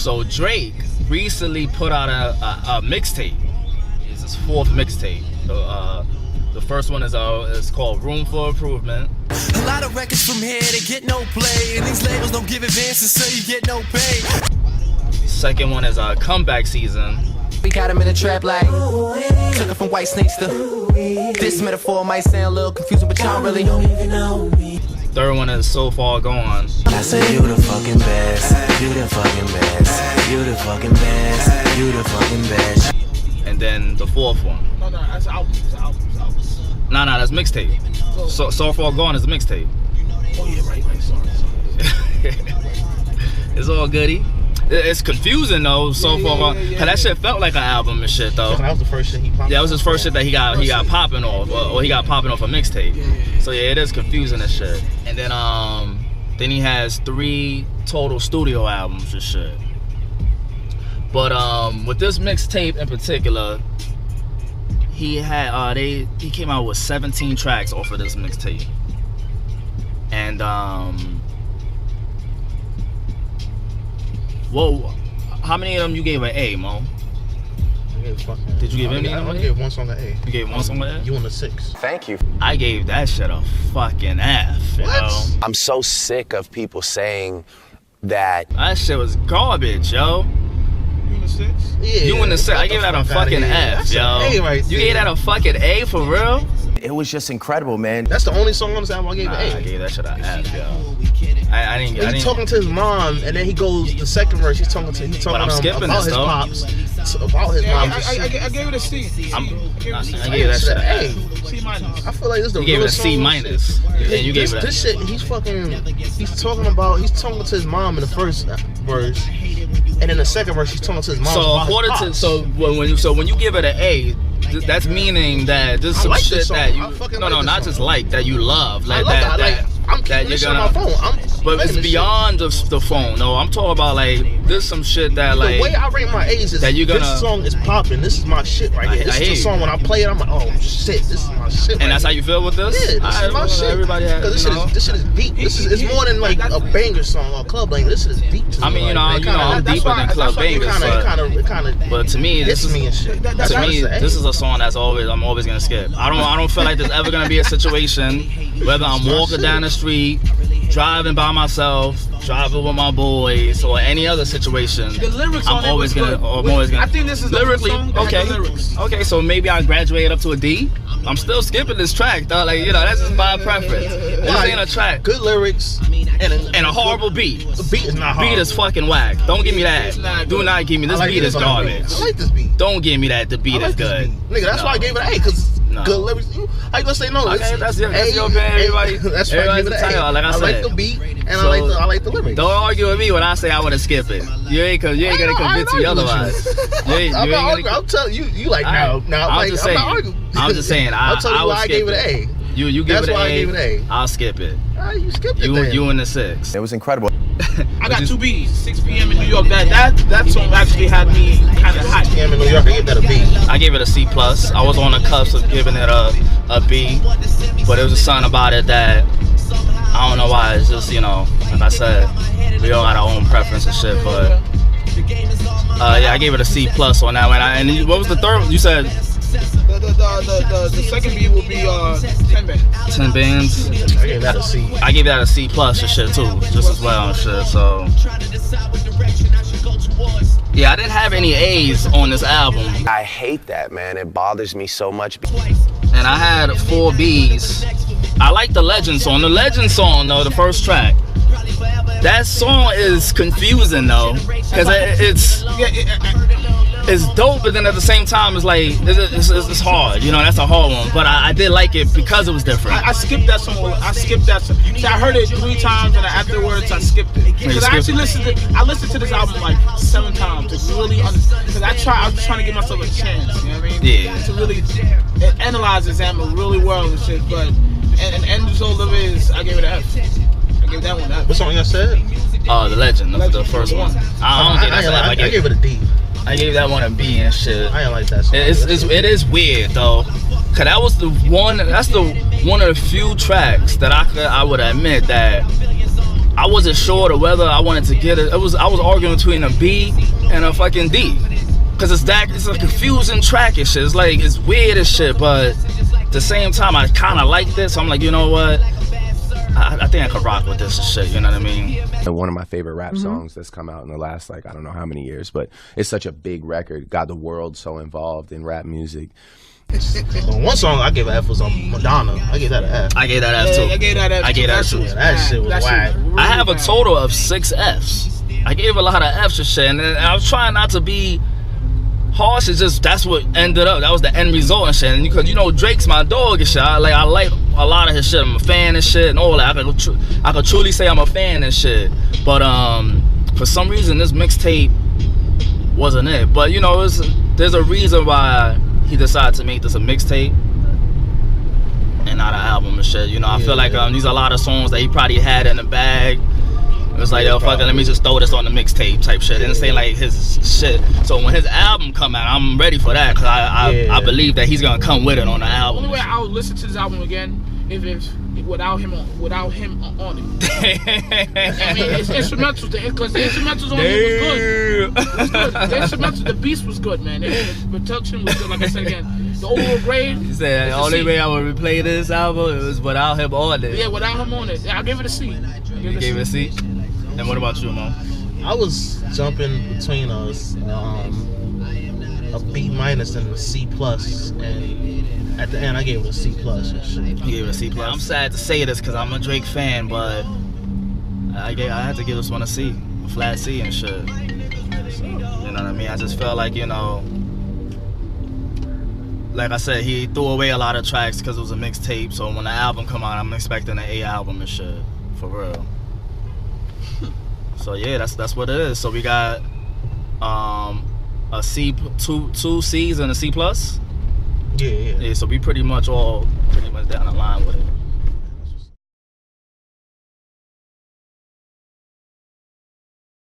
So Drake recently put out a mixtape. It's his 4th mixtape. The first one is called Room for Improvement. A lot of records from here, they get no play, and these labels don't give advances, so you get no pay. Second one is Comeback Season. We got him in a trap like took it from white snakes to this metaphor might sound a little confusing, but y'all really don't even know me. Third one is So Far Gone. I say you the fucking best, you the fucking best, you the fucking best, you the fucking best. And then the 4th one. No, that's album. Nah, that's mixtape. So Far Gone is a mixtape. Oh yeah, right. Sorry. It's all goody. It's confusing though. So far gone. Cause that shit felt like an album and shit though. That was the first shit he popped. Yeah, that was his first shit that he got popping off, or he got popping off a mixtape. So yeah, it is confusing and shit. And then he has 3 total studio albums and shit. But with this mixtape in particular, he had he came out with 17 tracks off of this mixtape. And whoa, how many of them you gave an A, Mo? Did you give any of them? I gave one song an A. You gave one song an A? You on the 6. Thank you. I gave that shit a fucking F. You know? I'm so sick of people saying that. That shit was garbage, yo. You in the 6? Yeah. You in the 6? I gave that a fucking F, yo. A right you gave that a fucking A for real? It was just incredible, man. That's the only song on this album I gave an A. I gave that shit a F, yo. I didn't. He's talking to his mom, and then he goes the second verse. He's talking but I'm skipping about this, his though. pops, about his mom. I gave it a C. I gave that shit an A. C minus. I feel like this is the You gave it a realest C song. minus, and you gave it This shit. He's talking to his mom in the first verse, and in the second verse he's talking to his mom. So according to when you give it an A, that's meaning that this is some like shit this song. that you I fucking no like this not song. just like that you love like I that I'm keeping this shit on my phone. but it's beyond the phone. No, I'm talking about like this some shit that like the way I rate my A's is that you're gonna, this song is popping. This is my shit right here. This is the song when I play it. I'm like, oh shit, this is my shit. And that's how you feel with this? Yeah, this is my shit. Everybody has, this shit is deep. It's more than like a banger song or a club banger. This shit is deep. To me. I mean, I'm deeper than club bangers. But to me, this is this is a song I'm always gonna skip. I don't feel like there's ever gonna be a situation whether I'm walking down the street, driving by myself, driving with my boys, or any other situation. The lyrics I'm always gonna. I think this is the lyrically song that okay. had the lyrics. Okay, so maybe I graduated up to a D. I'm still skipping this track, though. Like that's just my preference. This ain't a track. Good lyrics and a horrible beat. The beat is not hard. Beat is fucking whack. Don't give me that. Do not give me this beat is garbage. I like this beat. Don't give me that. The beat is good. Nigga, that's why I gave it an A, cause good lyrics. How you gonna say no? Okay, that's your opinion, everybody. That's why I give it an A. Like I said, I like the beat and I like the lyrics. Don't argue with me when I say I want to skip it. You ain't gonna convince me otherwise. I'm telling you, you like now. I'm just saying. I'm just saying. I'll tell you why I gave it an A. You give it an A. That's why I gave it an A. I'll skip it. You skipped it. You in the 6. It was incredible. I got 2 B's. 6 p.m. in New York. That song actually had me kind of hot. 6 p.m. in New York. I gave that a B. I gave it a C+. I was on the cusp of giving it a B, but it was just something about it that I don't know why. It's just like I said, we all got our own preference and shit. But yeah, I gave it a C+ on that one. And what was the third one? You said. The second B will be 10 bands. 10 bands. I gave that a C. I gave that a C+ and shit too, just as well and shit. So yeah, I didn't have any A's on this album. I hate that, man. It bothers me so much. And I had 4 B's. I like the Legend song. The Legend song though, the first track. That song is confusing though, because it's dope, but then at the same time it's like it's hard. That's a hard one. But I did like it because it was different. I skipped that song. See, I heard it 3 times, and afterwards I skipped it. Because I actually listened to this album like 7 times to really understand. Because I was trying to give myself a chance. You know what I mean? Yeah. To really analyze this album really well and shit. But and end result of it is I gave it an F. I gave that one an F. What song you said? The Legend, the first one. I gave it a D. I gave that one a B and shit. I didn't like that song. It is weird though, cause that was one of the few tracks that I would admit that I wasn't sure to whether I wanted to get it. I was arguing between a B and a fucking D. Cause it's a confusing track and shit. It's like, it's weird as shit, but at the same time, I kind of like this. So I'm like, you know what? I think I could rock with this and shit. You know what I mean? And one of my favorite rap songs that's come out in the last, like, I don't know how many years, but it's such a big record. Got the world so involved in rap music. Well, one song I gave an F was on Madonna. I gave that an F. I gave that F too. I gave that too. Yeah, that shit was whack. I have a total of 6 Fs. I gave a lot of Fs and shit, and I was trying not to be harsh. It's just that's what ended up. That was the end result and shit. And because you know Drake's my dog and shit. I like a lot of his shit. I'm a fan and shit and all that. I could truly say I'm a fan and shit. But for some reason this mixtape wasn't it. But you know there's a reason why he decided to make this a mixtape and not an album and shit. You know, I feel like these are a lot of songs that he probably had in the bag. It was like, yo, fuck it, let me just throw this on the mixtape type shit. And it's ain't like his shit. So when his album come out, I'm ready for that because I believe that he's gonna come with it on the album. The only way I'll listen to this album again if without him on it. I mean, it's instrumentals, because the instrumentals on it was good. It was good. The instrumentals, the beast was good, man. The production was good. Like I said again, the overall grade. You said the only way I would replay this album is without him on it. Yeah, without him on it. I'll give it a C. You gave it a C? And what about you, Mo? I was jumping between us, a B- and a C+, and at the end I gave it a C+ and shit. You gave it a C+. I'm sad to say this because I'm a Drake fan, but I had to give this one a C, a flat C and shit. So, you know what I mean? I just felt like, you know, like I said, he threw away a lot of tracks because it was a mixtape. So when the album come out, I'm expecting an A album and shit, for real. So yeah, that's what it is. So we got a C, two C's and a C+. Yeah. So we pretty much down the line with it.